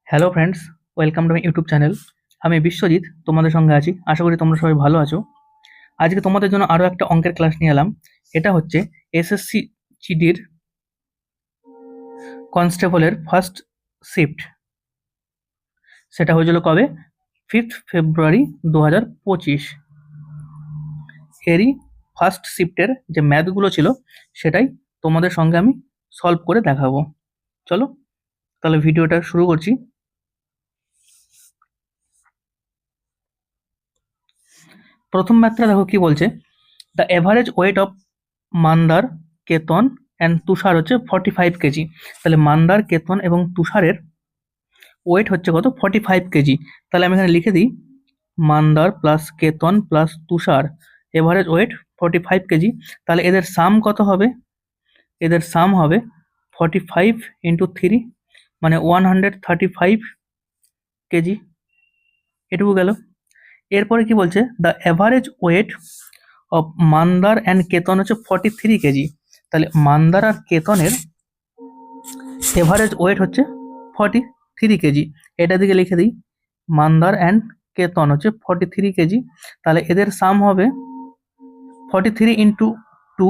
Hello friends, welcome to my YouTube channel. আমি বিশ্বজিৎ তোমাদের সঙ্গে আছি। আশা করি তোমরা সবাই ভালো আছো। আজকে তোমাদের জন্য আরও একটা অঙ্কের ক্লাস নিয়ে এলাম। এটা হচ্ছে এসএসসি জিডির কনস্টেবলের ফার্স্ট শিফট। সেটা হয়েছিল কবে? 5th ফেব্রুয়ারি 2025। এরই ফার্স্ট শিফটের যে ম্যাথগুলো ছিল সেটাই তোমাদের সঙ্গে আমি সলভ করে দেখাবো। চলো তাহলে ভিডিওটা শুরু করছি। প্রথম ম্যাথটা দেখো কি বলছে। The average weight of Mandar, Ketan and Tushar হচ্ছে 45 কেজি। তাহলে মান্দার, কেতন এবং তুষারের ওয়েট হচ্ছে কত? 45 কেজি। তাহলে আমি এখানে লিখে দিই মান্দার প্লাস কেতন প্লাস তুষার এভারেজ ওয়েট 45 কেজি। তাহলে এদের সাম কত হবে? এদের সাম হবে 45 ইন্টু 3, মানে 135 কেজি। এটুকু গেল। এরপরে কি বলছে? The average weight of Mandar and Ketan হচ্ছে 43 কেজি। তাহলে মান্দার আর কেতনের এভারেজ ওয়েট হচ্ছে 43 কেজি। এটা দিকে লিখে দিই মান্দার অ্যান্ড কেতন হচ্ছে 43 কেজি। তাহলে এদের সাম হবে 43 ইন্টু 2,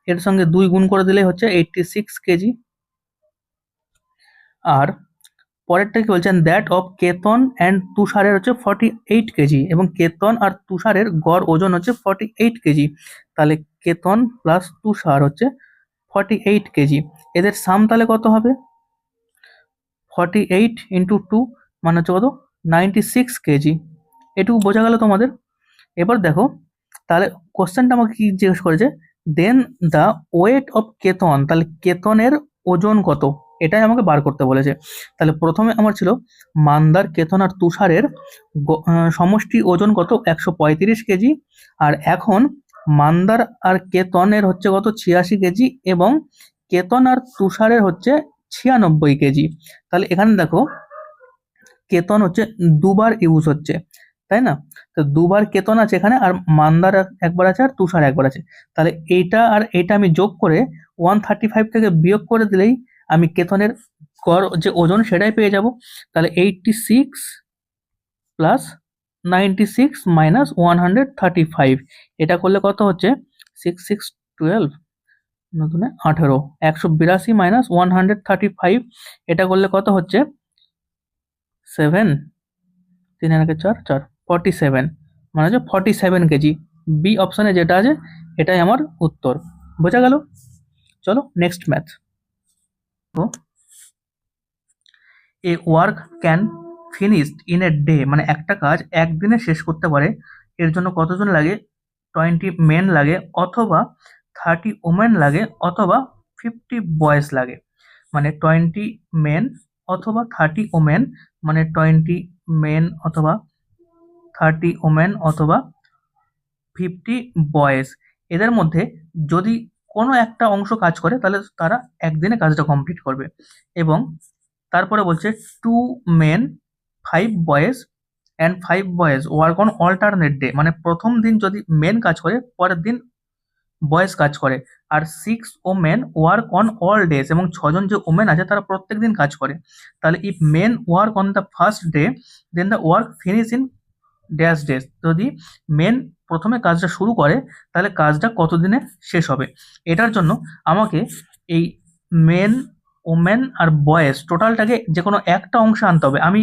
এর সঙ্গে 2 গুণ করে দিলে হচ্ছে 86 কেজি। আর পরেরটা কি বলছেন? দ্যাট অফ কেতন অ্যান্ড তুষারের হচ্ছে 48 কেজি, এবং কেতন আর তুষারের গড় ওজন হচ্ছে 48 কেজি। তাহলে কেতন প্লাস তুষার হচ্ছে 48 কেজি। এদের সাম তাহলে কত হবে? 48 ইন্টু 2 মানে হচ্ছে কত? 96 কেজি। এটুকু বোঝা গেল তোমাদের। এবার দেখো, তাহলে কোশ্চেনটা আমাকে কি জিজ্ঞেস করেছে? দেন দ্য ওয়েট অফ কেতন, তাহলে কেতনের ওজন কত এটাই আমাকে বার করতে বলেছে। তাহলে প্রথমে আমার ছিল মান্দার, কেতন আর তুষারের সমষ্টি ওজন কত? 135 কেজি। আর এখন মান্দার আর কেতনের হচ্ছে কত? 86 কেজি, এবং কেতন আর তুষারের হচ্ছে 96 কেজি। তাহলে এখানে দেখো কেতন হচ্ছে দুবার ইউজ হচ্ছে, তাই না? তো দুবার কেতন আছে এখানে, আর মান্দার একবার আছে আর তুষার একবার আছে। তাহলে এইটা আর এইটা আমি যোগ করে 135 থেকে বিয়োগ করে দিলেই আমি কেতনের গড় যে ওজন সেটাই পেয়ে যাব। তাহলে 86 প্লাস 96 মাইনাস 135, এটা করলে কত হচ্ছে? 6612 নতুনে 18, 182 মাইনাস 135, এটা করলে কত হচ্ছে? 7, 3 আর 4 4, 47, মানে হচ্ছে 47 কেজি। বি অপশানে যেটা আছে এটাই আমার উত্তর। বোঝা গেল? চলো next math. A work can finished in a day, মানে একটা কাজ একদিনে শেষ করতে পারে। এর জন্য কতজন লাগে? 20 মেন লাগে, অথবা 30 ওমেন লাগে, অথবা 50 বয়েজ লাগে। মানে 20 মেন অথবা 30 ওমেন, মানে 20 মেন অথবা 30 ওমেন অথবা 50 বয়েজ। এদের মধ্যে যদি কোনো একটা অংশ কাজ করে তাহলে তারা একদিনে কাজটা কমপ্লিট করবে। এবং তারপরে বলছে 2 men 5 boys and 5 boys work on alternate day, মানে প্রথম দিন যদি মেন কাজ করে পরের দিন বয়েজ কাজ করে। আর 6 women work on all days, এবং 6জন যে ওমেন আছে তারা প্রত্যেক দিন কাজ করে। তাহলে if men work on the first day then the work finish in dash days. যদি মেন প্রথমে কাজটা শুরু করে তাহলে কাজটা কতদিনে শেষ হবে? এটার জন্য আমাকে এই মেন, ওমেন আর বয়েজ টোটালটাকে যে কোনো একটা অংশে আনতে হবে। আমি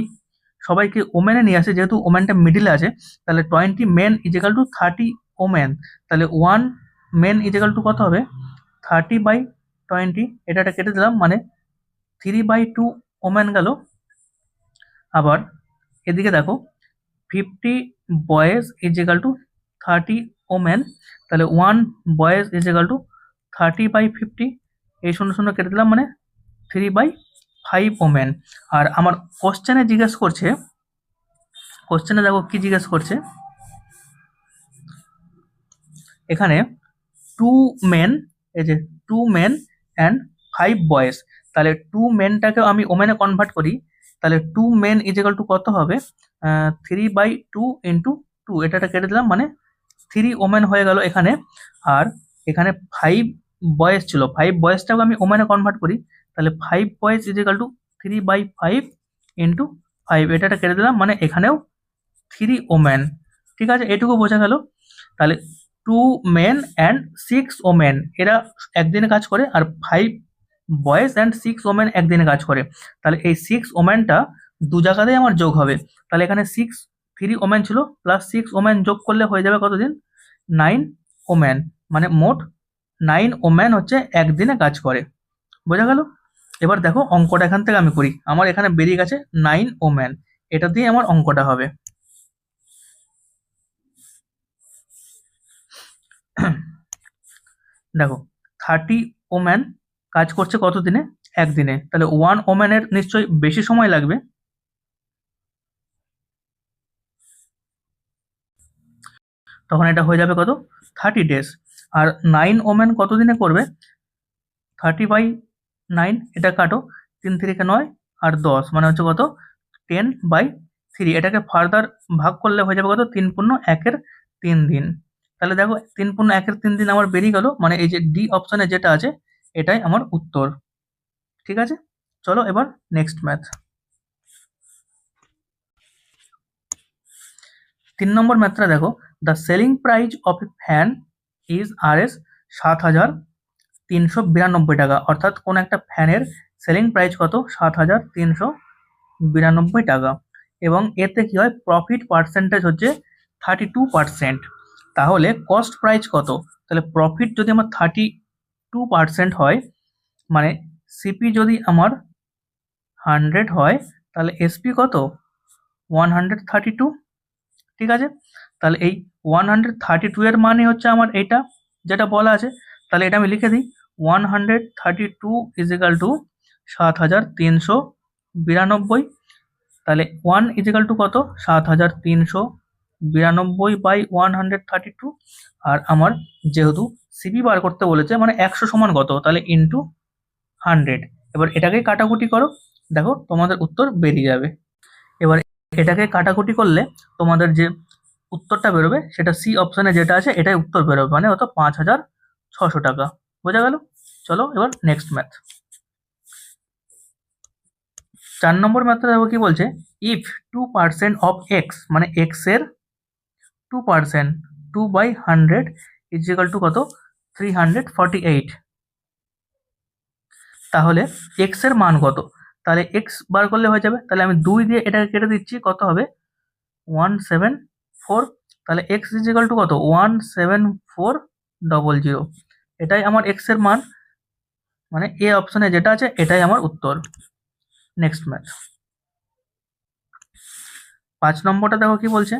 সবাইকে ওমেনে নিয়ে আসি, যেহেতু ওমেনটা মিডিলে আছে। তাহলে 20 মেন ইজিক্যাল টু 30 ওমেন। তাহলে 1 মেন ইজিক্যাল টু কত হবে? 30/20, এটা কেটে দিলাম, মানে 3/2 ওমেন গেল। আবার এদিকে দেখো 50 বয়েজ ইজিক্যাল টু 30 ওমেন, তাহলে 1 বয়েজ ইজিক্যাল টু 30/50, এই 0 0 কেটে দিলাম, মানে 3/5 ওমেন। আর আমার কোশ্চেনে জিজ্ঞেস করছে, কোশ্চেনে দেখো কি জিজ্ঞেস করছে এখানে, 2 মেন, এই যে 2 মেন অ্যান্ড 5 বয়েজ। তাহলে 2 মেনটাকেও আমি ওমেনে কনভার্ট করি, তাহলে 2 মেন ইজিক্যাল টু কত হবে? 3/2 ইন্টু 2, এটা কেটে দিলাম, মানে 3 ওমেন হয়ে গেল এখানে। আর এখানে 5 বয়েজ ছিল, 5 বয়েজটাকে আমি ওমেনে কনভার্ট করি, তাহলে 5 বয়েজ ইজিক্যাল টু 3/5 ইন্টু 5, এটা কেটে দিলাম, মানে এখানেও 3 ওমেন। ঠিক আছে, এটুকু বোঝা গেল। তাহলে 2 মেন অ্যান্ড 6 ওমেন এরা একদিনে কাজ করে, আর 5 বয়েজ অ্যান্ড 6 ওমেন একদিনে কাজ করে। তাহলে এই 6 ওমেনটা দু জায়গাতেই আমার যোগ হবে। তাহলে এখানে 3 ওমেন ছিল, প্লাস 6 ওমেন যোগ করলে হয়ে যাবে কতদিন? 9 ওমেন। মানে মোট 9 ওমেন হচ্ছে একদিনে কাজ করে। বোঝা গেল? এবার দেখো অঙ্কটা এখান থেকে আমি করি। আমার এখানে বেরিয়ে গেছে 9 ওমেন, এটা দিয়ে আমার অঙ্কটা হবে। দেখো 30 ওম্যান কাজ করছে কত দিনে? একদিনে। তাহলে 1 ওম্যানের নিশ্চয়ই বেশি সময় লাগবে, তখন এটা হয়ে যাবে কত? 30 ডেজ। আর 9 ওম্যান কত দিনে করবে? 30/9, এটা কাটো, 3 3 9 আর 10, মানে হচ্ছে কত? 10/3। এটাকে ফার্দার ভাগ করলে হয়ে যাবে কত? 3 × 1 = 3 দিন। তাহলে দেখো 3 × 1 = 3 দিন আমার বেরিয়ে গেল, মানে এই যে ডি অপশনে যেটা আছে এটাই আমার উত্তর। ঠিক আছে, চলো এবার নেক্সট ম্যাথ। 3 নম্বর ম্যাথটা দেখো, the selling price of A fan is RS 7,392 টাকা। অর্থাৎ কোন একটা ফ্যানের সেলিং প্রাইস কত? 7,392 টাকা। এবং এতে কি হয়? প্রফিট পার্সেন্টেজ হচ্ছে 32%। তাহলে কস্ট প্রাইস কত? তাহলে প্রফিট যদি আমার 32% হয়, মানে সিপি যদি আমার 100 হয়, তাহলে এসপি কত? 132। ঠিক আছে, তাহলে এই 132 এর মানে হচ্ছে আমার এইটা যেটা বলা আছে। তাহলে এটা আমি লিখে দিই, 132 = 7,392। তাহলে 1 = কত? 7,392/132। আর আমার যেহেতু সিপি বার করতে বলেছে, মানে 100 সমান কত? তাহলে ইন্টু 100। এবার এটাকে কাটাকুটি করো, দেখো তোমাদের উত্তর বেরিয়ে যাবে। এবার এটাকে কাটাকুটি করলে তোমাদের যে উত্তরটা বেরোবে সেটা সি অপশনে যেটা আছে এটাই উত্তর বেরোবে, মানে অত 5,600 টাকা। বোঝা গেল? চলো এবার নেক্সট ম্যাথ। 4 নম্বর ম্যাথটা দেখো কি বলছে, ইফ 2% অফ এক্স, মানে এক্স এর 2%, 2/100 = কত? 348। তাহলে এক্স এর মান কত? তাহলে এক্স বার করলে হয়ে যাবে। তাহলে আমি 2 দিয়ে এটাকে কেটে দিচ্ছি, কত হবে? 174। তাহলে এক্স = কত? 17400। এটাই আমার এক্স এর মান, মানে এ অপশনে যেটা আছে এটাই আমার উত্তর। Next math. 5 নম্বরটা দেখো কি বলছে,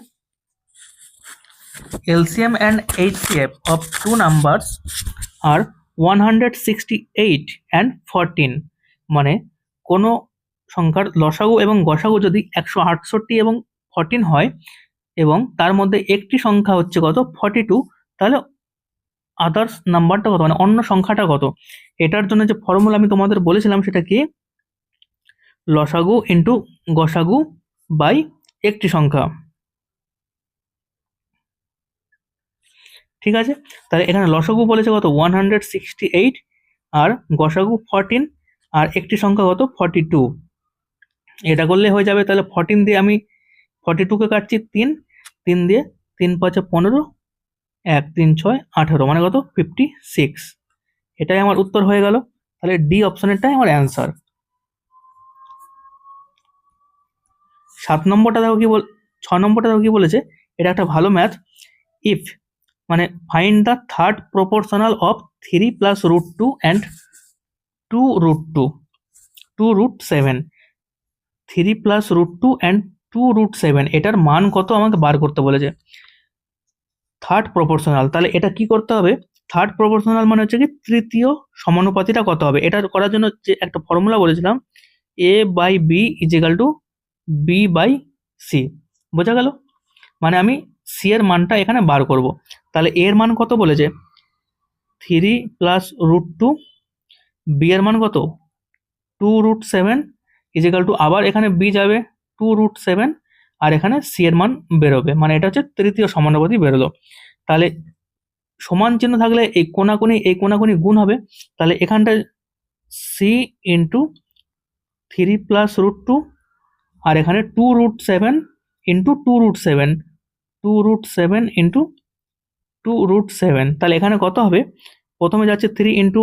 LCM and HCF of two numbers are 168 and 14। মানে কোনো সংখ্যার লসাগু এবং গসাগু যদি 168 এবং 14 হয়, এবং তার মধ্যে একটি সংখ্যা হচ্ছে কত? 42, তাহলে আদার্স নাম্বারটা কত? মানে অন্য সংখ্যাটা কত? এটার জন্য যে ফর্মুলা আমি তোমাদের বলেছিলাম সেটা কি? লসাগু ইন্টু গসাগু বাই একটি সংখ্যা। ঠিক আছে, তাহলে এখানে লসাগু বলেছে কত? 168, আর গসাগু 14, আর একটি সংখ্যা কত? 42। এটা করলে হয়ে যাবে। তাহলে 14 দিয়ে আমি 42কে কাটছি 3, 3 দিয়ে 3 5 15, 1 3 6 18, মানে কত? 56। এটাই আমার উত্তর হয়ে গেল। তাহলে ডি অপশনেরটাই আমার অ্যান্সার। 7 নম্বরটা দেখো কি 6 নম্বরটা দেখো কি বলেছে, এটা একটা ভালো ম্যাথ। ইফ, মানে find the third proportional of 3 + √2 and 2√2, 2√7। 3 + √2 and 2√7, এটার মান কত আমাকে বার করতে বলেছে। থার্ড প্রপোর্শনাল, তাহলে এটা কি করতে হবে? থার্ড প্রপোর্শনাল মানে হচ্ছে কি তৃতীয় সমানুপাতিটা কত হবে। এটা করার জন্য যে একটা ফর্মুলা বলেছিলাম, A/B = B/C। বোঝা গেল? মানে আমি সি এর মানটা এখানে বার করব। তাহলে এর মান কত বলেছে? 3 + √2। বি এর মান কত? 2√7 = আবার এখানে বি যাবে 2√7, আর এখানে সি এর মান বেরোবে, মানে এটা হচ্ছে তৃতীয় সমানুপাতি বেরোলো। তাহলে সমান চিহ্ন থাকলে এই কোনাকুনি গুণ হবে। তাহলে এখানটায় সি ইন্টু 3 + √2 আর এখানে 2√7 ইন্টু 2√7, 2√7 ইন্টু 2√7, তাহলে এখানে কত হবে? প্রথমে যাচ্ছে 3 ইন্টু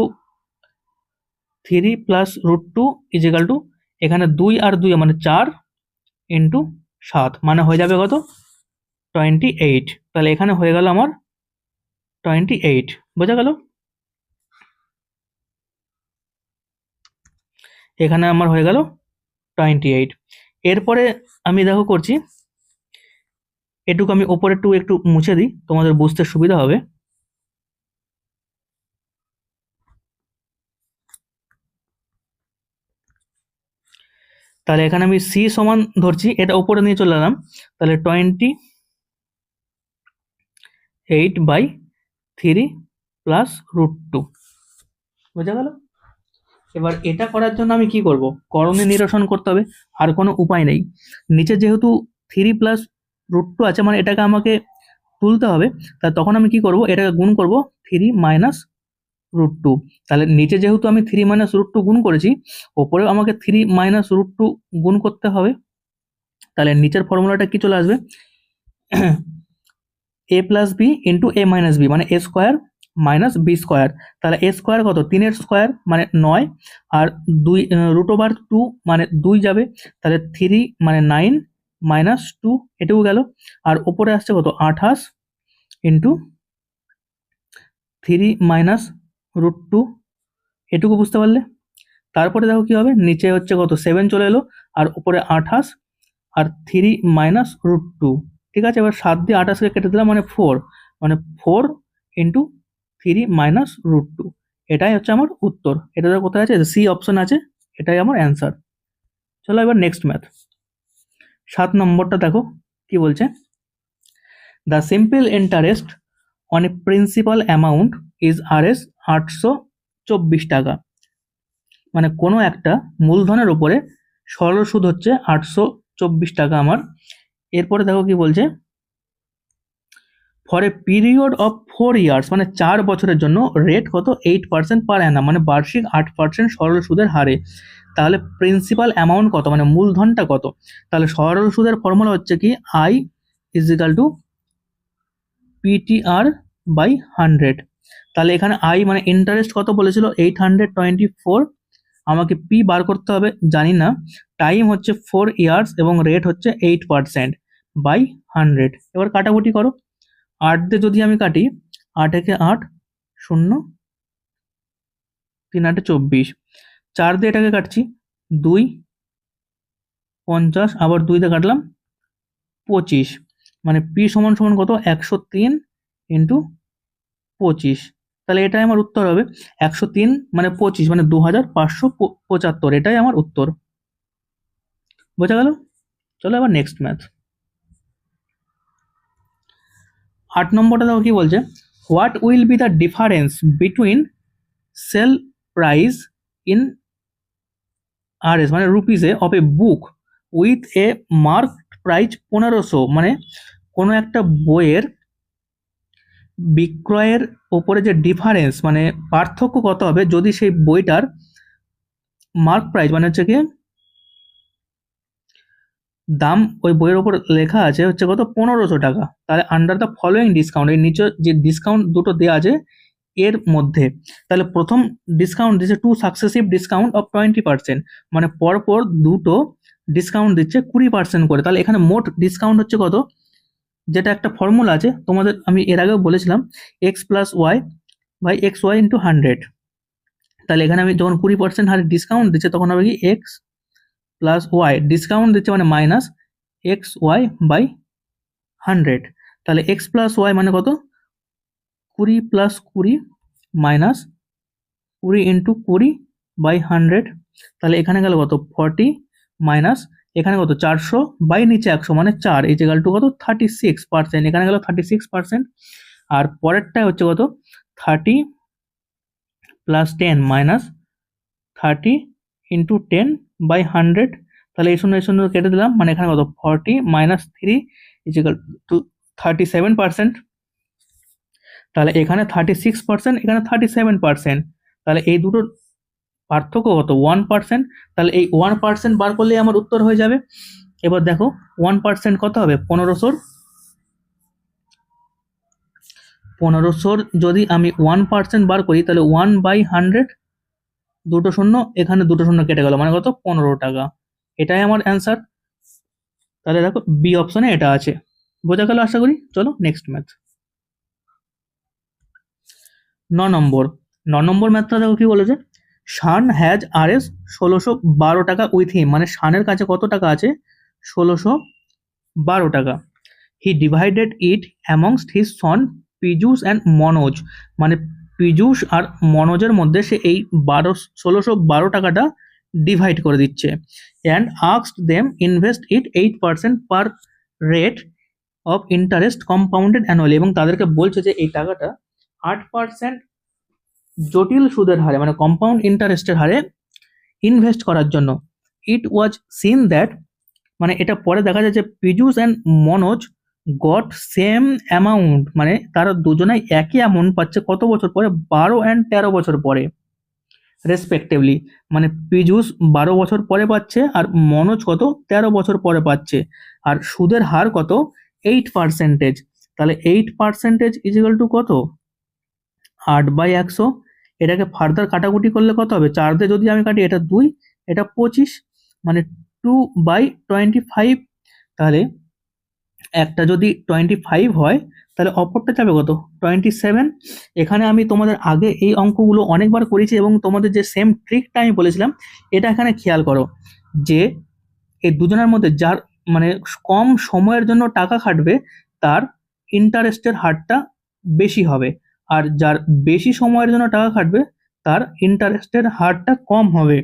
3 প্লাস √2 ইজিক্যাল টু এখানে 2 আর 2 মানে 4 ইন্টু 7, মানে হয়ে যাবে কত? 28। তাহলে এখানে হয়ে গেল আমার 28, বোঝা গেল? এখানে আমার হয়ে গেল 28। এরপরে আমি দেখো করছি, এটুকু আমি ওপরেরটু একটু মুছে দিই, তোমাদের বুঝতে সুবিধা হবে। তাহলে এখানে আমি সি সমান ধরছি, এটা উপরে নিয়ে চলে এলাম, তাহলে 28/3 প্লাস √2, বোঝা গেল? এবার এটা করার জন্য আমি কি করব? করণীয় নিরসন করতে হবে, আর কোনো উপায় নেই। নিচে যেহেতু 3 প্লাস √2 আছে, মানে এটাকে আমাকে তুলতে হবে, তা তখন আমি কি করব? এটাকে গুণ করব 3 মাইনাস √2। তাহলে নিচে যেহেতু আমি 3 মাইনাস √2 গুণ করেছি, ওপরেও আমাকে 3 মাইনাস √2 গুণ করতে হবে। তাহলে নিচের ফর্মুলাটা কি চলে আসবে? a plus B into A minus B, মানে A square minus B square. তাহলে এ স্কোয়ার কত? 3-এর স্কোয়ার মানে 9, আর 2 √2 মানে 2 যাবে, তাহলে 3 মানে 9 মাইনাস 2, এটুকু গেল। আর ওপরে আসছে কত? 28 ইন্টু 3 মাইনাস √2, এটুকু বুঝতে পারলে? তারপরে দেখো কি হবে, নিচে হচ্ছে কত? 7 চলে এলো, আর উপরে 28 আর 3 মাইনাস √2, ঠিক আছে? এবার 7 দিয়ে 28কে কেটে দিলাম, মানে 4, মানে 4 ইন্টু 3 মাইনাস √2, এটাই হচ্ছে আমার উত্তর। এটা কোথায় আছে? সি অপশন আছে, এটাই আমার অ্যান্সার। চলো এবার নেক্সট ম্যাথ। 7 নম্বরটা দেখো কি বলছে। The simple interest on a principal amount is RS 824 টাকা, মানে কোনো একটা মূলধনের উপরে সরল সুদ হচ্ছে 824 টাকা আমার। এরপরে দেখো কি বলছে, for a period of 4 years, মানে 4 বছরের জন্য রেট কত? 8% পার অ্যানাম, মানে বার্ষিক 8% সরল সুদের হারে। তাহলে প্রিন্সিপাল অ্যামাউন্ট কত, মানে মূলধনটা কত? তাহলে সরল সুদের ফর্মুলা হচ্ছে কি I equal to PTR by 100। তাহলে এখানে আই মানে ইন্টারেস্ট কত বলেছিল? 824, আমাকে পি বার করতে হবে, জানি না। টাইম হচ্ছে 4 ইয়ার্স এবং রেট হচ্ছে 8% বাই 100। এবার কাটাকুটি করো, 8 দিয়ে যদি আমি কাটি, 8 একে 8, 0, 3 8 24, 4 দিয়ে এটাকে কাটছি, 2 50, আবার 2 দিয়ে কাটলাম 25, মানে পি সমান সমান কত? 103 ইন্টু 25। তাহলে এটাই আমার উত্তর হবে 103 মানে 25, মানে 2575, এটাই আমার উত্তর। বোঝা গেল? চলো এবার নেক্সট ম্যাথ। 8 নম্বরটা দেখো কি বলছে, what will be the difference between sell price in RS মানে রুপিসে of a book with a mark price 1500, মানে কোনো একটা বইয়ের বিক্রয়ের ওপরে যে ডিফারেন্স মানে পার্থক্য কত হবে যদি সেই বইটার মার্ক প্রাইস মানে হচ্ছে কি দাম ওই বইয়ের ওপর লেখা আছে হচ্ছে কত? 1500 টাকা। তাহলে আন্ডার দ্য ফলোয়িং ডিসকাউন্ট, এই নিচে যে ডিসকাউন্ট দুটো দেওয়া আছে এর মধ্যে, তাহলে প্রথম ডিসকাউন্ট দিচ্ছে 2 সাকসেসিভ ডিসকাউন্ট অফ 20%, মানে পরপর দুটো ডিসকাউন্ট দিচ্ছে 20% করে। তাহলে এখানে মোট ডিসকাউন্ট হচ্ছে কত? যেটা একটা ফর্মুলা আছে তোমাদের, আমি এর আগেও বলেছিলাম, X plus Y by X Y into 100। তাহলে এখানে আমি যখন 20% হারে ডিসকাউন্ট দিচ্ছে, তখন হবে কি এক্স প্লাস ওয়াই, ডিসকাউন্ট দিচ্ছে মানে মাইনাস এক্স ওয়াই বাই 100। তাহলে এক্স প্লাস ওয়াই মানে কত? 20 প্লাস 20 মাইনাস 20 ইন্টু 20 বাই 100। তাহলে এখানে গেল কত? 40 মাইনাস এখানে কত? 400 বাই নিচে 100 মানে 4 ইজিক্যাল টু কত? 36%, এখানে গেল 36%। আর পরেরটা হচ্ছে কত? 30 প্লাস 10 মাইনাস 30 ইন্টু 10 বাই 100। তাহলে এই শূন্য কেটে দিলাম, মানে এখানে কত? 40 মাইনাস 3 ইজিক্যাল টু 37%। তাহলে এখানে 36%, এখানে 37%, তাহলে এই দুটোর পার্থক্য কত? 1%। তাহলে এই 1% বার করলে আমার উত্তর হয়ে যাবে। এবার দেখো 1% কত হবে, 1500 যদি আমি 1% বার করি তাহলে 1/100, দুটো শূন্য, এখানে দুটো শূন্য কেটে গেল, মানে কত, 15 টাকা। এটাই আমার অ্যান্সার। তাহলে দেখো বি অপশনে এটা আছে। বোঝা গেল আশা করি। চলো নেক্সট ম্যাথ। 9 নম্বর ম্যাথটা দেখো কি বলেছে, শান হ্যাজ আরএস 1612 টাকা উইথ হিম, মানে শানের কাছে কত টাকা আছে, 1612 টাকা। হি divided it amongst his son Piyush and Manoj, মানে পীযূষ আর মনোজের মধ্যে সে এই 1612 টাকাটা ডিভাইড করে দিচ্ছে। And asked them invest it 8% per rate of interest compounded annually, এবং তাদেরকে বলছে যে এই টাকাটা 8% জটিল সুদের হারে, মানে কম্পাউন্ড ইন্টারেস্টের হারে ইনভেস্ট করার জন্য। ইট ওয়াজ সিন দ্যাট, মানে এটা পরে দেখা যায় যে Piyush and Manoj goat same amount, মানে তারা দুজনাই একই অ্যামাউন্ট পাচ্ছে কত বছর পরে, 12 and 13 বছর পরে রেসপেক্টিভলি। মানে পীযূষ 12 বছর পরে পাচ্ছে আর মনোজ কত, 13 বছর পরে পাচ্ছে। আর সুদের হার কত, 8%। তাহলে 8% ইজিক্যাল টু কত, 8/100। এটাকে ফার্দার কাটাকুটি করলে কত হবে, 4 দিয়ে যদি আমি কাটি, এটা 2, এটা 25, মানে 2/25। তাহলে একটা যদি 25 হয় তাহলে অপরটা যাবে কত, 27। এখানে আমি তোমাদের আগে এই অঙ্কগুলো অনেকবার করেছি এবং তোমাদের যে সেম ট্রিকটা আমি বলেছিলাম এটা এখানে খেয়াল করো, যে এই দুজনের মধ্যে যার মানে কম সময়ের জন্য টাকা খাটবে তার ইন্টারেস্টের হারটা বেশি হবে, আর যার বেশি সময়ের জন্য টাকা খাটবে তার ইন্টারেস্টের হারটা কম হবে।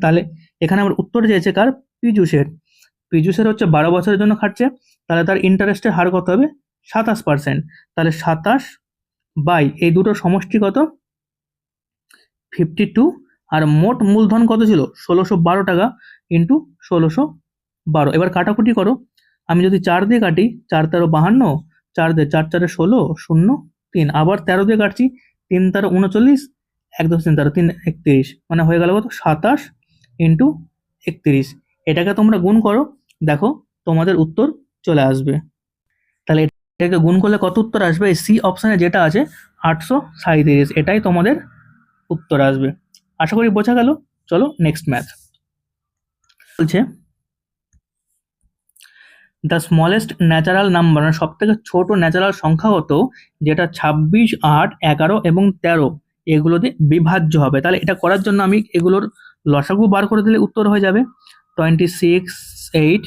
তাহলে এখানে আমার উত্তর চেয়েছে কার, পীযূষের। পীযূষের হচ্ছে 12 বছরের জন্য খাটছে, তাহলে তার ইন্টারেস্টের হার কত হবে, 27%। তাহলে 27 বাই এই দুটোর সমষ্টি কত, 52। আর মোট মূলধন কত ছিল, 1612 টাকা ইন্টু 1612। এবার কাটাকুটি করো, আমি যদি 4 দিয়ে কাটি, 4 13 52, 4 দিয়ে 4 4 16, 0 3, আবার 13 দিয়ে কাটছি, 3 13 39, 1 10 3 13 3 31, মানে হয়ে গেল কত, 27 ইন্টু 31। এটাকে তোমরা গুণ করো, দেখো তোমাদের উত্তর চলে আসবে। তাহলে এটাকে গুণ করলে কত উত্তর আসবে, এই সি অপশানে যেটা আছে 837, এটাই তোমাদের উত্তর আসবে। আশা করি বোঝা গেল। চলো নেক্সট ম্যাথ। বলছে দ্য স্মলেস্ট ন্যাচারাল নাম্বার, মানে সব থেকে ছোট ন্যাচারাল সংখ্যা হতো যেটা 26, 8, 11 এবং 13 এগুলো দিয়ে বিভাজ্য হবে। তাহলে এটা করার জন্য আমি এগুলোর লসাগু বার করে দিলে উত্তর হয়ে যাবে 26, 8,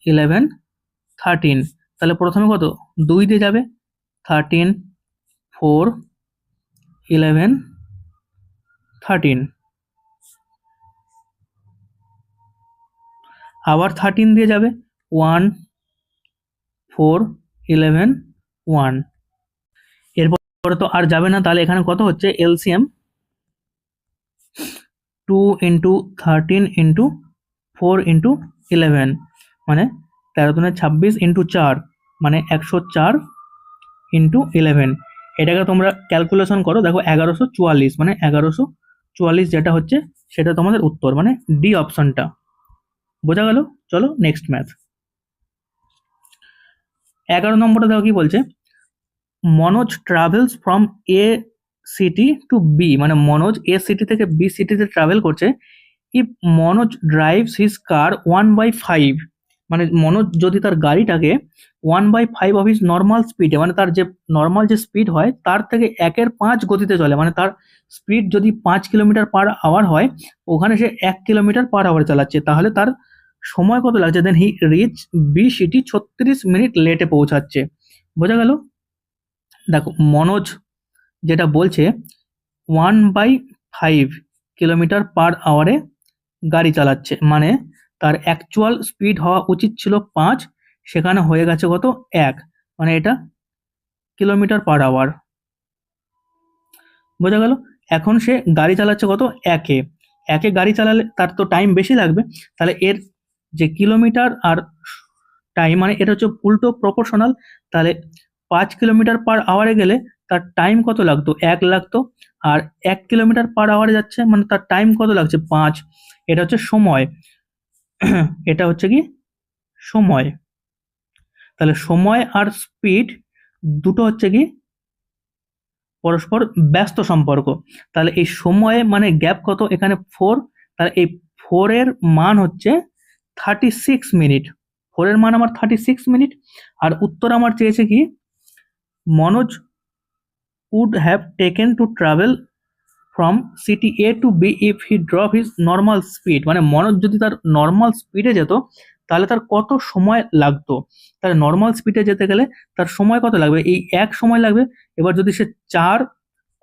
11, 13। তাহলে প্রথমে কত, 2 দিয়ে যাবে, 13, 4, 11, 13, আবার 13 দিয়ে যাবে, 1, 4, 11, 1। এরপরে তো আর যাবে না, তাহলে এখানে কত হচ্ছে, এলসিএম 2 ইন্টু 13 ইন্টু 4 ইন্টু 11, মানে 13 দুনে 26 ইন্টু 4, মানে 104 ইন্টু 11। এটাকে তোমরা ক্যালকুলেশন করো, দেখো 1144, মানে 1144 যেটা হচ্ছে সেটা তোমাদের উত্তর, মানে ডি অপশনটা। বোঝা গেল। চলো নেক্সট ম্যাথ। 11 নম্বরটা দেখো কি বলছে, Manoj travels from A city to B, মানে মনোজ এ সিটি থেকে বি সিটিতে ট্রাভেল করছে। If Manoj drives his car 1/5, মানে মনোজ যদি তার গাড়িটাকে 1/5 অফ হিজ নর্মাল স্পিডে, মানে তার যে নর্মাল যে স্পিড হয় তার থেকে 1/5 গতিতে চলে, মানে তার স্পিড যদি 5 কিলোমিটার/আওয়ার হয়, ওখানে সে 1 কিলোমিটার/আওয়ার চালাচ্ছে, তাহলে তার সময় কত লাগছে, then he reach B city 36 minute লেটে পৌঁছাচ্ছে। বোঝা গেল। দেখো মনোজ যেটা বলছে 1/5 কিলোমিটার/আওয়ারে গাড়ি চালাচ্ছে, মানে তার অ্যাকচুয়াল স্পিড হওয়া উচিত ছিল 5, সেখানে হয়ে গেছে কত, 1, মানে এটা কিলোমিটার/আওয়ার। বোঝা গেল। এখন সে গাড়ি চালাচ্ছে কত, একে একে গাড়ি চালালে তার তো টাইম বেশি লাগবে, তাহলে এর যে কিলোমিটার আর টাইম, মানে এটা হচ্ছে উল্টো প্রপোর্শনাল। তাহলে 5 কিলোমিটার/আওয়ারে গেলে তার টাইম কত লাগতো, 1 লাগতো, আর 1 কিলোমিটার/আওয়ারে যাচ্ছে মানে তার টাইম কত লাগছে, 5। এটা হচ্ছে সময়। এটা হচ্ছে কি সময়। তাহলে সময় আর স্পিড দুটো হচ্ছে কি পরস্পর ব্যস্ত সম্পর্ক। তাহলে এই সময়ে মানে গ্যাপ কত, এখানে 4, তাহলে এই 4 এর মান হচ্ছে 36 মিনিট। 4 এর মান আমার 36 মিনিট। আর উত্তর আমার চেয়েছে কি, Manoj would have taken to travel from city A to B if he drove his normal speed, মানে মনোজ যদি তার নর্মাল স্পিডে যেত তাহলে তার কত সময় লাগতো। তাহলে নর্মাল স্পিডে যেতে গেলে তার সময় কত লাগবে, এই এক সময় লাগবে। এবার যদি সে 4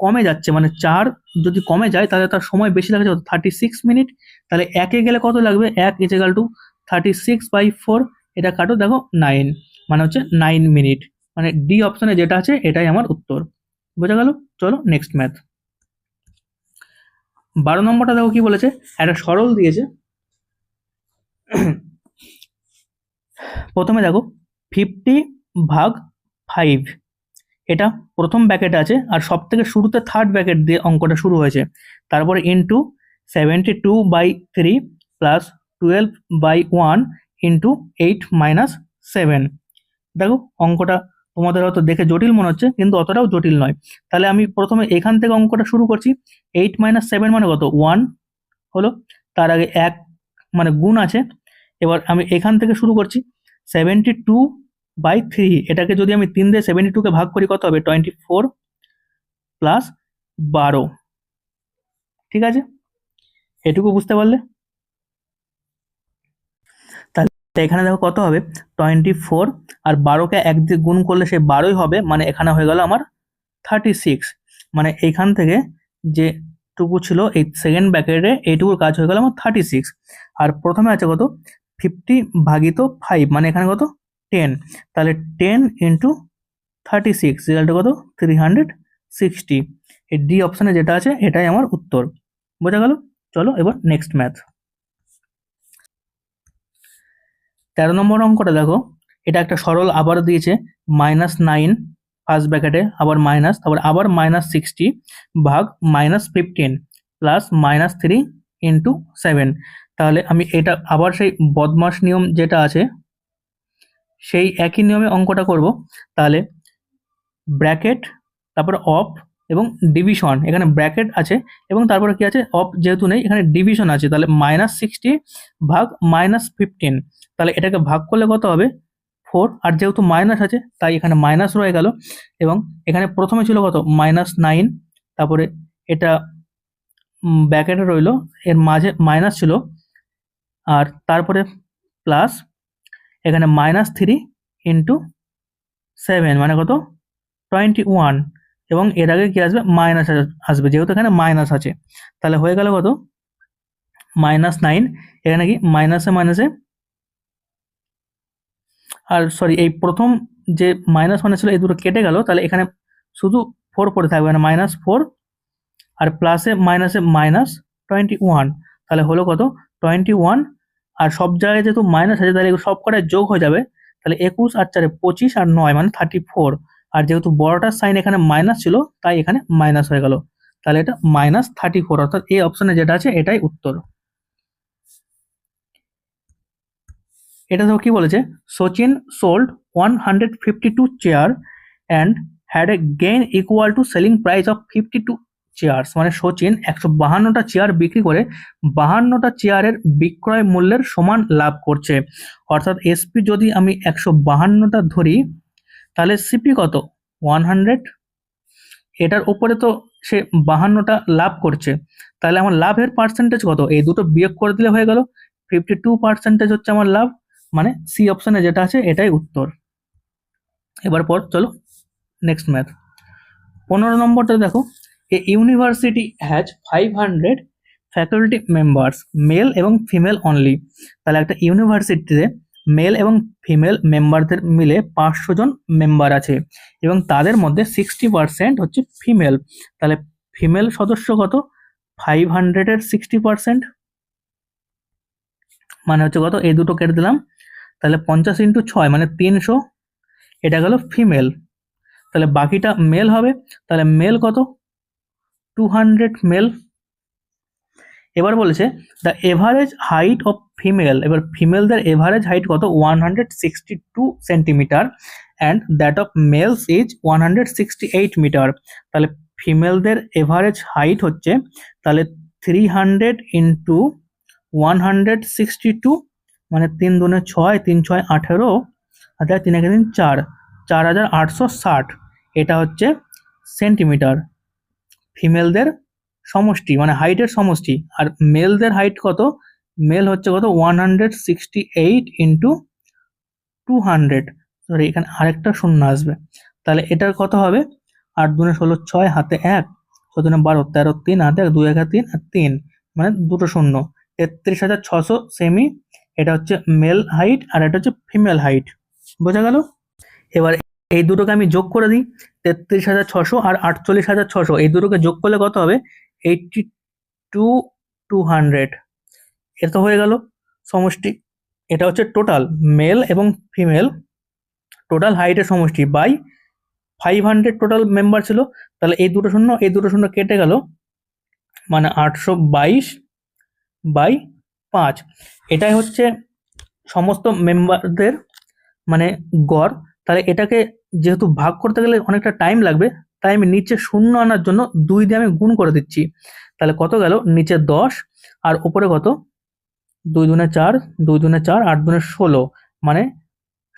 কমে যাচ্ছে, মানে 4 যদি কমে যায় তাহলে তার সময় বেশি লাগছে 36 মিনিট। তাহলে একে গেলে কত লাগবে, 1 ইকুয়াল টু 36/4, এটা কাটো, দেখো 9, মানে হচ্ছে 9 মিনিট। মানে ডি অপশনে যেটা আছে এটাই আমার উত্তর। বোঝা গেল? চলো নেক্সট ম্যাথ। 12 নম্বরটা দেখো কি বলেছে, একটা সরল দিয়েছে। প্রথমে দেখো 50/5, এটা প্রথম ব্র্যাকেট আছে আর সব থেকে শুরুতে থার্ড ব্র্যাকেট দিয়ে অঙ্কটা শুরু হয়েছে। তারপরে ইন্টু 72/3 প্লাস 12/1 ইন্টু 8 - 7। দেখো অঙ্কটা তোমাদের হয়তো দেখে জটিল মনে হচ্ছে, কিন্তু অতটাও জটিল নয়। তাহলে আমি প্রথমে এখান থেকে অঙ্কটা শুরু করছি। 8 - 7 মানে কত, 1 হলো। তার আগে 1 মানে গুণ আছে। এবার আমি এখান থেকে শুরু করছি। 72/3, এটাকে যদি আমি 3 দিয়ে 72 কে ভাগ করি কত হবে, 24 প্লাস 12। ঠিক আছে, এটুকু বুঝতে পারলে? তাহলে এখানে দেখো কত হবে, 24 আর 12কে 1 দিয়ে গুণ করলে সে 12ই হবে, মানে এখানে হয়ে গেল আমার 36। মানে এইখান থেকে যেটুকু ছিল এই সেকেন্ড ব্র্যাকেটে এইটুকুর কাজ হয়ে গেল আমার 36। আর প্রথমে আছে কত, 50/5, মানে এখানে কত 10। তাহলে 10 ইন্টু 36 রেজাল্টটা কত, 360। এই ডি অপশানে যেটা আছে এটাই আমার উত্তর। বোঝা গেল? চলো এবার নেক্সট ম্যাথ। 13 নম্বর অঙ্কটা দেখো, এটা একটা সরল আবার দিয়েছে, -9 ফার্স্ট ব্র্যাকেটে, আবার মাইনাস, তারপর আবার -60 ভাগ -15 প্লাস -3 ইন্টু 7। তাহলে আমি এটা আবার সেই বদমাস নিয়ম যেটা আছে সেই একই নিয়মে অঙ্কটা করব। তাহলে ব্র্যাকেট, তারপরে অফ এবং ডিভিশন, এখানে ব্র্যাকেট আছে এবং তারপরে কি আছে, অফ যেহেতু নেই এখানে ডিভিশন আছে। তাহলে -60 ভাগ -15, তাহলে এটাকে ভাগ করলে কত হবে, 4। আর যেহেতু মাইনাস আছে তাই এখানে মাইনাস রয়ে গেল। এবং এখানে প্রথমে ছিল কত, -9, তারপরে এটা ব্র্যাকেটে রইল, এর মাঝে মাইনাস ছিল, আর তারপরে প্লাস এখানে -3 ইন্টু 7 মানে কত, 21। এবং এর আগে কি আসবে, মাইনাস আসবে, যেহেতু এখানে মাইনাস আছে। তাহলে হয়ে গেল কত, -9, এখানে কি মাইনাসে মাইনাসে, আর সরি এই প্রথম যে মাইনাস মানে ছিল এই দুটো কেটে গেল। তাহলে এখানে শুধু 4 পড়ে থাকবে, মানে -4 আর প্লাসে মাইনাসে -21। তাহলে হলো কত, 21। আর সব জায়গায় যেহেতু মাইনাস আছে তাহলে সব কটায় যোগ হয়ে যাবে। তাহলে 21 আর 4 25 আর 9 মানে 34। আর যেহেতু বড়টার সাইন এখানে মাইনাস ছিল তাই এখানে মাইনাস হয়ে গেল। তাহলে এটা -34, অর্থাৎ এই অপশনে যেটা আছে এটাই উত্তর। এটা দেখো কি বলেছে, Sachin sold 152 chair and had a gain equal to selling price of 52 chairs. মানে সচিন 152টা চেয়ার বিক্রি করে 52টা চেয়ারের বিক্রয় মূল্যের সমান লাভ করছে। অর্থাৎ এসপি যদি আমি 152টা ধরি তাহলে সিপি কত, 100। এটার উপরে তো সে 52টা লাভ করছে, তাহলে আমার লাভের পার্সেন্টেজ কত, এই দুটো বিয়োগ করে দিলে হয়ে গেল 52% হচ্ছে আমার লাভ। মানে সি অপশনে যেটা আছে এটাই উত্তর। এবার পর চলো নেক্সট ম্যাথ। 15 নম্বরটা দেখো, a university has 500 faculty members male এবং ফিমেল অনলি। তাহলে একটা ইউনিভার্সিটিতে মেল এবং ফিমেল মেম্বারদের মিলে 500 জন মেম্বার আছে এবং তাদের মধ্যে 60% হচ্ছে ফিমেল। তাহলে ফিমেল সদস্য কত, 500-এর 60% মানে হচ্ছে কত, এই দুটো কেটে দিলাম, তাহলে 50 × 6 মানে 300, এটা গেল ফিমেল। তাহলে বাকিটা মেল হবে, তাহলে মেল কত, 200 মেল। এবার বলেছে the average height of female, এবার ফিমেলদের এভারেজ হাইট কত 162 centimetre and that of males is 168 metre. তাহলে ফিমেলদের এভারেজ হাইট হচ্ছে তাহলে 300 ইন্টু 162, মানে 3 দুনে 6, 3 6 18, আর 3 1 3 4, 4860, এটা হচ্ছে সেন্টিমিটার ফিমেলদের সমষ্টি, মানে হাইটের সমষ্টি। আর মেলদের হাইট কত, মেল হচ্ছে কত 168 ইন্টু 200, সরি এখানে আরেকটা শূন্য আসবে, তাহলে এটার কত হবে 8 দুনে 16, 6 হাতে 1, 6 দুনে 12, 13, 3 হাতে 1, 2 1 3 আর 3, মানে দুটো শূন্য, 33,600 সেমি। এটা হচ্ছে মেল হাইট আর এটা হচ্ছে ফিমেল হাইট, বোঝা গেল? এবার এই দুটোকে আমি যোগ করে দিই, 33,600 আর 48,600, এই দুটোকে যোগ করলে কত হবে 82,200, এটা তো হয়ে গেল সমষ্টি। এটা হচ্ছে টোটাল মেল এবং ফিমেল টোটাল হাইটের সমষ্টি বাই 500 টোটাল মেম্বার ছিল, তাহলে এই দুটো শূন্য কেটে গেল, মানে 822/5, এটাই হচ্ছে সমস্ত মেম্বারদের মানে গড়। তাহলে এটাকে যেহেতু ভাগ করতে গেলে অনেকটা টাইম লাগবে, তাই আমি নিচে শূন্য আনার জন্য 2 দিয়ে আমি গুণ করে দিচ্ছি। তাহলে কত গেল, নিচে 10 আর উপরে কত 2 দুনে 4, 2 দুনে 4, 8 দুনে 16, মানে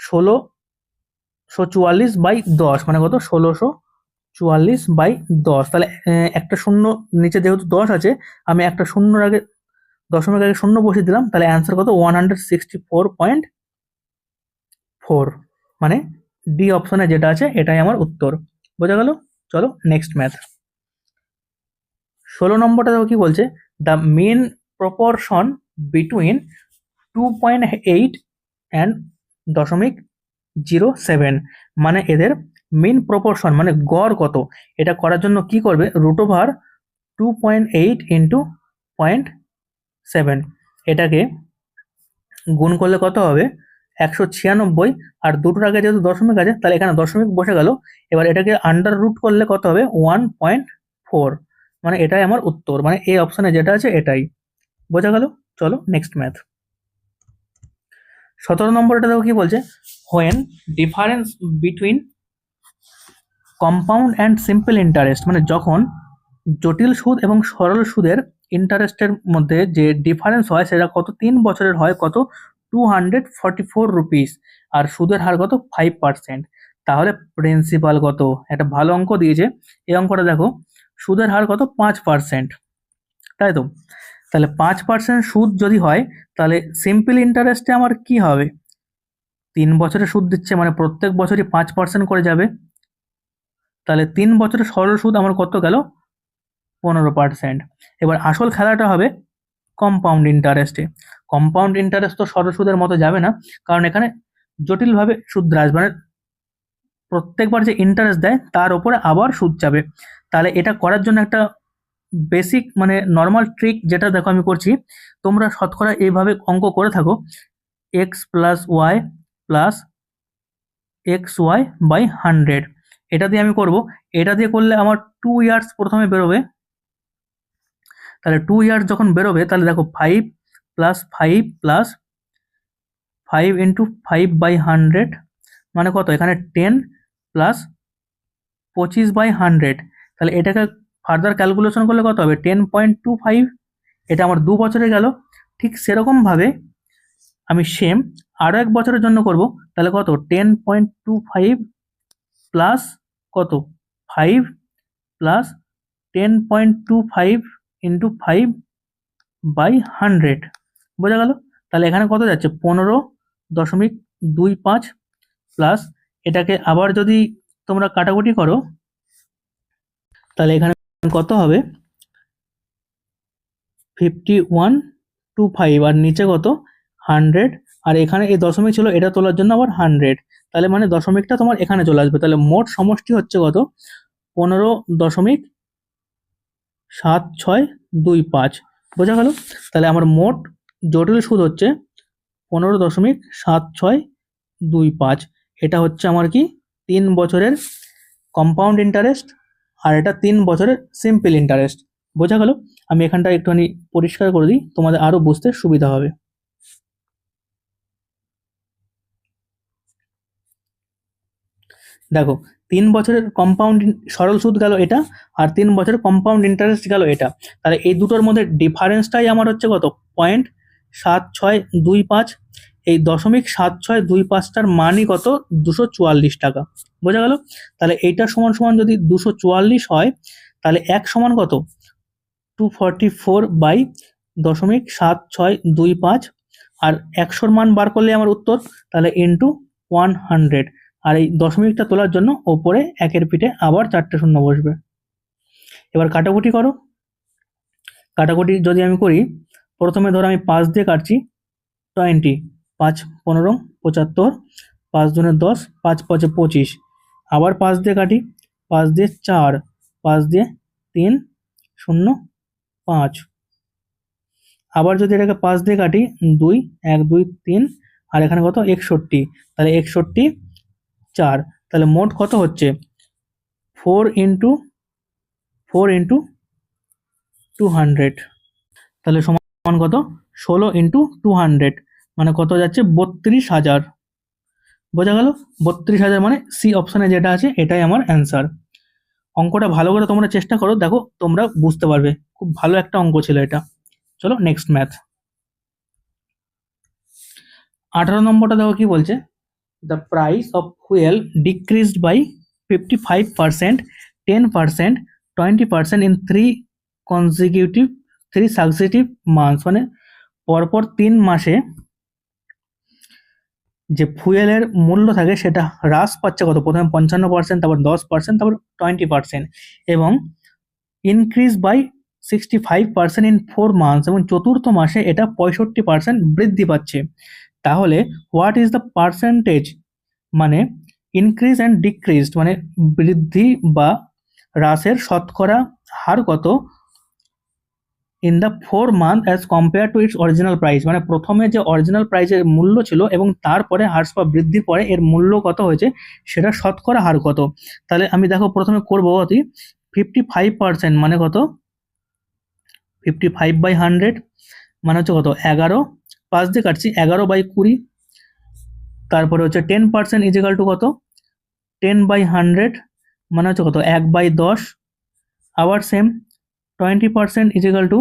1644/10, মানে কত 1644/10। তাহলে একটা শূন্য নিচে যেহেতু 10 আছে, আমি একটা শূন্যর আগে দশমিক আগে শূন্য বসিয়ে দিলাম, তাহলে অ্যান্সার কত 164.4, মানে ডি অপশনে যেটা আছে এটাই আমার উত্তর। বোঝা গেল? চলো নেক্সট ম্যাথ। 16 নম্বরটা দেখো কি বলছে, the men proportion between 2.8 and 0.07, মানে এদের মেন প্রপোর্শন মানে গড় কত, এটা করার জন্য কি করবে, √2.8 ইন্টু 0.7, এটাকে গুণ করলে কত হবে 196, আর দুটোর আগে যেহেতু দশমিক আছে তাহলে এখানে দশমিক বসে গেল। এবার এটাকে আন্ডার রুট করলে কত হবে 1.4, মানে এটাই আমার উত্তর, মানে এই অপশনে যেটা আছে এটাই। বোঝা গেল? চলো নেক্সট ম্যাথ। 17 নম্বরটা দেখো কি বলছে, when difference between compound and simple interest, মানে যখন জটিল সুদ এবং সরল সুদের ইন্টারেস্টের মধ্যে যে ডিফারেন্স হয় সেটা কত 3 বছরের হয়, কত 244 রুপিস, আর সুদের হার কত 5%, তাহলে প্রিন্সিপাল কত, একটা ভালো অঙ্ক দিয়েছে এই অঙ্কটা দেখো, সুদের হার কত 5%, তাই তো? তাহলে 5% সুদ যদি হয় তাহলে সিম্পল ইন্টারেস্টে আমার কি হবে, 3 বছরে সুদ দিচ্ছে মানে প্রত্যেক বছরই 5% করে যাবে, তাহলে 3 বছরের সরল সুদ আমার কত গেল 15%। এবার আসল খেলাটা হবে কম্পাউন্ড ইন্টারেস্টে। কম্পাউন্ড ইন্টারেস্ট তো সরল সুদের মতো যাবে না, কারণ এখানে জটিলভাবে সুদ আসবে, মানে প্রত্যেকবার যে ইন্টারেস্ট দেয় তার উপরে আবার সুদ যাবে। তাহলে এটা করার জন্য একটা বেসিক মানে নর্মাল ট্রিক যেটা দেখো আমি করছি, তোমরা শতকরা এইভাবে অঙ্ক করে থাকো, x plus Y plus XY/100, এটা দিয়ে আমি করব। এটা দিয়ে করলে আমার 2 ইয়ার্স প্রথমে বেরোবে, তাহলে 2 ইয়ার্স যখন বেরোবে তাহলে দেখো 5 প্লাস 5 প্লাস 5 ইন্টু 5/100, মানে কত এখানে 10 প্লাস 25/100, তাহলে এটাকে ফার্দার ক্যালকুলেশন করলে কত হবে 10.25, এটা আমার 2 বছরে গেল। ঠিক সেরকমভাবে আমি সেম আরও 1 বছরের জন্য করব, তাহলে কত 10.25 প্লাস কত 5 প্লাস 10.25 ইন্টু 5/100, বোঝা গেল? তাহলে এখানে কত যাচ্ছে 15.25 প্লাস, এটাকে আবার যদি তোমরা কাটাকুটি করো তাহলে এখানে কত হবে 51.25, আর নিচে কত 100, আর এখানে এই দশমিক ছিল এটা তোলার জন্য আবার 100, তাহলে মানে দশমিকটা তোমার এখানে চলে আসবে, তাহলে মোট সমষ্টি হচ্ছে কত 15.7625, বোঝা গেল? তাহলে আমার মোট জটিল সুদ হচ্ছে 15.7625, এটা হচ্ছে আমার কি 3 বছরের কম্পাউন্ড ইন্টারেস্ট, আর এটা 3 বছরের সিম্পল ইন্টারেস্ট। বোঝা গেল? আমি এখানটা একটুখানি পরিষ্কার করে দিই, তোমাদের আরো বুঝতে সুবিধা হবে। দেখো, 3 বছরের কম্পাউন্ড সরল সুদ গেল এটা, আর 3 বছরের কম্পাউন্ড ইন্টারেস্ট গেল এটা। তাহলে এই দুটোর মধ্যে ডিফারেন্সটাই আমার হচ্ছে কত, 0.7625। এই 0.7625টার মানই কত, 244 টাকা। বোঝা গেল? তাহলে এইটা সমান সমান যদি 244 হয়, তাহলে এক সমান কত, 244/0.7625। আর 100-র মান বার করলে আমার উত্তর, তাহলে ইন্টু 100। আর এই দশমিকটা তোলার জন্য ওপরে একের পিঠে আবার 4টে শূন্য বসবে। এবার কাটাকুটি করো। কাটাকুটি যদি আমি করি, প্রথমে ধরো আমি 5 দিয়ে কাটছি, 20, 5 15 75, 5 দুনে 10, 5 5 25। আবার 5 দিয়ে কাটি, 5 দিয়ে 4, 5 দিয়ে 3 0 5। আবার যদি এটাকে 5 দিয়ে কাটি, 2 1 2 3, আর এখানে কত, 61। তাহলে 61 4। তাহলে মোট কত হচ্ছে, 4 × 200। তাহলে সমান কত, 16 × 200, মানে কত যাচ্ছে, 32,000। বোঝা গেল? 32,000 মানে সি অপশনে যেটা আছে এটাই আমার অ্যান্সার। অঙ্কটা ভালো করে তোমরা চেষ্টা করো, দেখো তোমরা বুঝতে পারবে। খুব ভালো একটা অঙ্ক ছিল এটা। চলো নেক্সট ম্যাথ। 18 নম্বরটা দেখো কি বলছে, the price of fuel decreased by 55%, 10%, 20% in three successive months। মানে পরপর 3 মাসে যে ফুয়েলের মূল্য থাকে সেটা হ্রাস পাচ্ছে কত, প্রথমে 55%, তারপর 10%, তারপর 20%, এবং ইনক্রিজ বাই 65% ইন 4 মান্থস, এবং চতুর্থ মাসে এটা 65% বৃদ্ধি পাচ্ছে। তাহলে হোয়াট ইজ দ্য পার্সেন্টেজ, মানে ইনক্রিজ অ্যান্ড ডিক্রিজড মানে বৃদ্ধি বা হ্রাসের শতকরা হার কত, in the 4 month as compare to its original price. মানে প্রথমে যে অরিজিনাল প্রাইসের মূল্য ছিল এবং তারপরে হ্রাস বা বৃদ্ধির পরে এর মূল্য কত হয়েছে, সেটা শতকরা হার কত। তাহলে আমি দেখো প্রথমে করবো অতি 55% মানে কত, 55/100 মানে হচ্ছে কত, 11। 5 দিয়ে কাটছি, 11/20। তারপরে হচ্ছে 10% ইজিক্যাল টু কত, 10/100 মানে হচ্ছে কত, 1/10। আবার সেম 20% ইজিক্যাল টু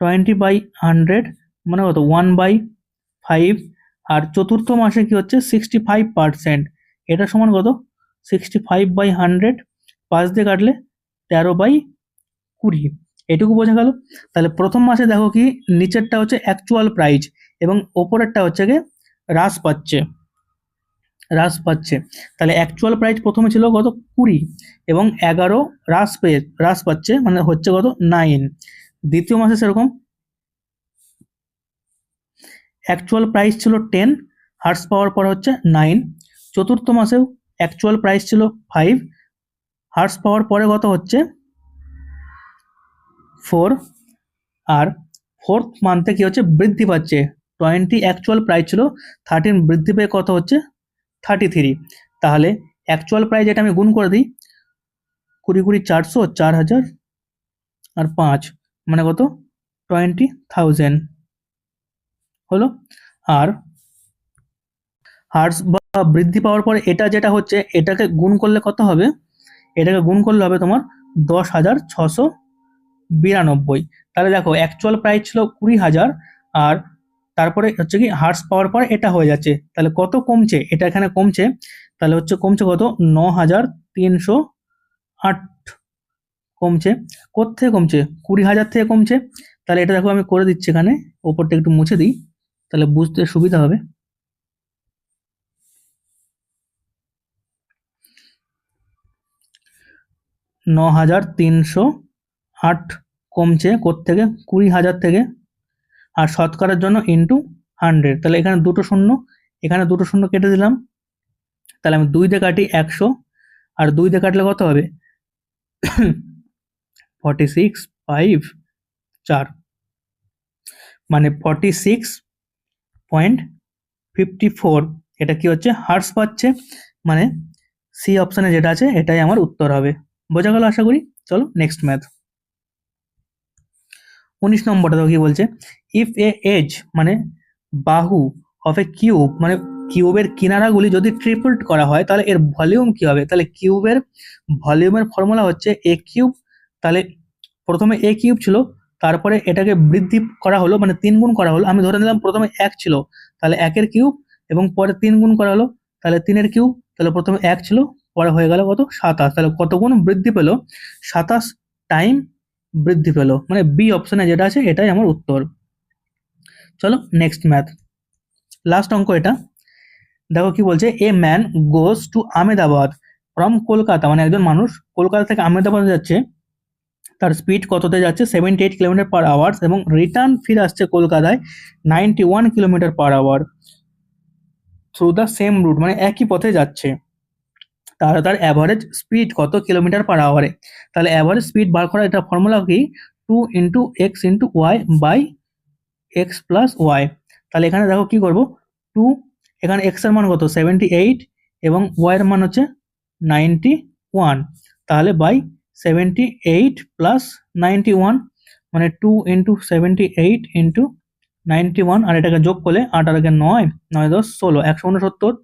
20/100 মানে কত, 1/5। আর চতুর্থ মাসে কি হচ্ছে, 65%, এটা সমান কত, 65/100। 5 দিয়ে কাটলে 13/20। এটুকু বোঝা গেল? তাহলে প্রথম মাসে দেখো কি, নিচেরটা হচ্ছে অ্যাকচুয়াল প্রাইস এবং ওপরেরটা হচ্ছে কি হ্রাস পাচ্ছে, হ্রাস পাচ্ছে। তাহলে অ্যাকচুয়াল প্রাইস প্রথমে ছিল কত, 20, এবং 11 হ্রাস পাচ্ছে, মানে হচ্ছে কত, 9। দ্বিতীয় মাসে সেরকম অ্যাকচুয়াল প্রাইস ছিল 10, হ্রাস পাওয়ার পর হচ্ছে 9। চতুর্থ মাসেও অ্যাকচুয়াল প্রাইস ছিল 5, হ্রাস পাওয়ার পরে কত হচ্ছে 4। আর ফোর্থ মান্থে কি হচ্ছে, বৃদ্ধি পাচ্ছে। 20 অ্যাকচুয়াল প্রাইস ছিল, 13 বৃদ্ধি পেয়ে কত হচ্ছে, 33। তাহলে অ্যাকচুয়াল প্রাইস এটা আমি গুণ করে দিই, 20 20 400, 4000 আর 5 মানে কত, 20,000 হলো। আর হ্রাস বা বৃদ্ধি পাওয়ার পরে এটা যেটা হচ্ছে, এটাকে গুণ করলে কত হবে, এটাকে গুণ করলে হবে তোমার 10,692। তাহলে দেখো অ্যাকচুয়াল প্রাইস ছিল 20,000, আর তারপরে হচ্ছে কি হ্রাস পাওয়ার পরে এটা হয়ে যাচ্ছে, তাহলে কত কমছে, এটা এখানে কমছে। তাহলে হচ্ছে কমছে কত, 9,308 কমছে। কোত্থেকে কমছে, 20,000 থেকে কমছে। তাহলে এটা দেখো আমি করে দিচ্ছি এখানে, ওপরটা একটু মুছে দিই, তাহলে বুঝতে সুবিধা হবে। 9,308 কমছে কোত্থেকে, 20,000 থেকে। আর শতকরার জন্য ইন্টু 100, তাহলে এখানে দুটো শূন্য, এখানে দুটো শূন্য কেটে দিলাম। তাহলে আমি 2 দিয়ে কাটি 100, আর 2 দিয়ে কাটলে কত হবে, 46/4 মানে 46.54। এটা কি হচ্ছে, হ্রাস পাচ্ছে। মানে সি অপশনে যেটা আছে এটাই আমার উত্তর হবে। বোঝা গেল আশা করি। চলো নেক্সট ম্যাথ। নম্বরটা দেখো কি বলছে, ইফ এ এজ মানে বাহু অফ এ কিউব মানে কিউবের কিনারাগুলি যদি ট্রিপলড করা হয় তাহলে এর ভলিউম কি হবে? তাহলে কিউবের ভলিউমের ফর্মুলা হচ্ছে এ কিউব। তাহলে প্রথমে এ কিউব ছিল, তারপরে এটাকে বৃদ্ধি করা হলো মানে 3 গুণ করা হলো। আমি ধরে নিলাম প্রথমে 1 ছিল, তাহলে 1 এর কিউব, এবং পরে 3 গুণ করা হলো, তাহলে 3 এর কিউব। তাহলে প্রথমে 1 ছিল, পরে হয়ে গেল কত? 27। তাহলে কত গুণ বৃদ্ধি পেল? 27 টাইম বৃদ্ধি পেল। মানে বি অপশনে যেটা আছে এটাই আমার উত্তর। চলো নেক্সট ম্যাথ, লাস্ট অঙ্ক এটা। দেখো কি বলছে, a man goes to Ahmedabad from Kolkata, মানে একজন মানুষ কলকাতা থেকে আহমেদাবাদ যাচ্ছে, তার স্পিড কততে যাচ্ছে? 78 কিলোমিটার পার আওয়ার, এবং রিটার্ন ফিরে আসছে কলকাতায় 91 kilometer per hour through the same route, মানে একই পথে যাচ্ছে। তাহলে তার অ্যাভারেজ স্পিড কত কিলোমিটার পার আওয়ারে? তাহলে অ্যাভারেজ স্পিড বার করা এটা ফর্মুলা কি? 2 into X into Y by X plus Y. তাহলে এখানে দেখো কি করব, 2, এখানে এক্স এর মান কত? 78, এবং ওয়াই এর মান হচ্ছে 91, তাহলে বাই 78 প্লাস 91, মানে 2 ইন্টু 78 ইন্টু 91, আর এটাকে যোগ করলে 8 আর 9, 9 10 16, 169।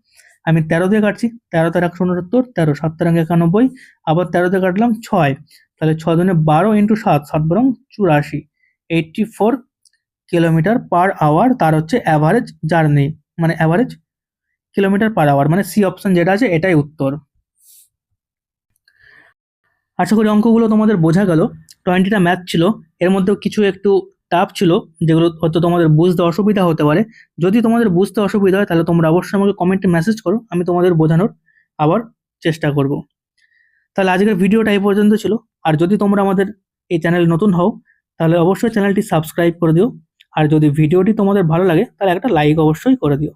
আমি 13 দিয়ে কাটছি, 13 তার 169, 13 7 তার 91, আবার 13 দিয়ে কাটলাম 6, তাহলে 6 দুনে 12 ইন্টু 7, 7 বরং 84, 84 কিলোমিটার পার আওয়ার তার হচ্ছে অ্যাভারেজ জার্নি, মানে অ্যাভারেজ কিলোমিটার পার আওয়ার, মানে সি অপশন যেটা আছে এটাই উত্তর। আশা করি অঙ্কগুলো তোমাদের বোঝা গেল। 20টা ম্যাথ ছিল, এর মধ্যেও কিছু একটু টাফ ছিল, যেগুলো হয়তো তোমাদের বুঝতে অসুবিধা হতে পারে। যদি তোমাদের বুঝতে অসুবিধা হয় তাহলে তোমরা অবশ্যই আমাকে কমেন্টে মেসেজ করো, আমি তোমাদের বোঝানোর আবার চেষ্টা করব। তাহলে আজকের ভিডিওটা এই পর্যন্ত ছিল। আর যদি তোমরা আমাদের এই চ্যানেল নতুন হও তাহলে অবশ্যই চ্যানেলটি সাবস্ক্রাইব করে দিও, আর যদি ভিডিওটি তোমাদের ভালো লাগে তাহলে একটা লাইক অবশ্যই করে দিও।